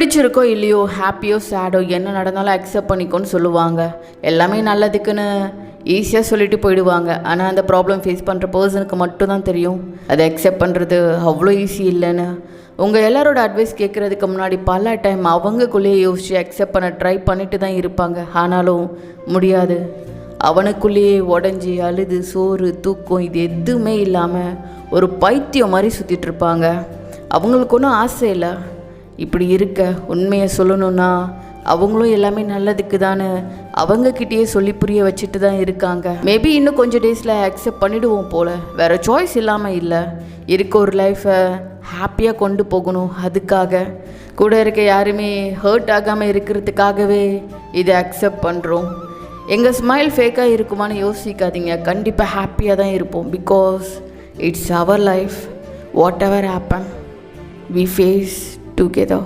பிடிச்சிருக்கோ இல்லையோ, ஹாப்பியோ சேடோ என்ன நடந்தாலும் அக்செப்ட் பண்ணிக்கோன்னு சொல்லுவாங்க. எல்லாமே நல்லதுக்குன்னு ஈஸியாக சொல்லிட்டு போயிடுவாங்க. ஆனால் அந்த ப்ராப்ளம் ஃபேஸ் பண்ணுற பர்சனுக்கு மட்டும்தான் தெரியும் அதை அக்செப்ட் பண்ணுறது அவ்வளோ ஈஸி இல்லைன்னு. உங்கள் எல்லாரோட அட்வைஸ் கேட்குறதுக்கு முன்னாடி பல டைம் அவங்களுக்குள்ளேயே யோசித்து அக்செப்ட் பண்ண ட்ரை பண்ணிட்டு தான் இருப்பாங்க. ஆனாலும் முடியாது. அவனுக்குள்ளேயே உடஞ்சி அழுது சோறு தூக்கம் இது எதுவுமே இல்லாமல் ஒரு பைத்தியம் மாதிரி சுற்றிட்டுருப்பாங்க. அவங்களுக்கு ஒன்றும் ஆசை இல்லை இப்படி இருக்க. உண்மையை சொல்லணுன்னா அவங்களும் எல்லாமே நல்லதுக்கு தானே அவங்கக்கிட்டேயே சொல்லி புரிய வச்சுட்டு தான் இருக்காங்க. மேபி இன்னும் கொஞ்சம் டேஸில் அக்செப்ட் பண்ணிவிடுவோம் போல். வேறு சாய்ஸ் இல்லாமல் இல்லை. இருக்க ஒரு லைஃப்பை ஹாப்பியாக கொண்டு போகணும். அதுக்காக கூட இருக்க யாருமே ஹர்ட் ஆகாமல் இருக்கிறதுக்காகவே இதை அக்செப்ட் பண்ணுறோம். எங்கள் ஸ்மைல் ஃபேக்காக இருக்குமான்னு யோசிக்காதீங்க. கண்டிப்பாக ஹாப்பியாக தான் இருப்போம். Because it's our life. Whatever happen we face together.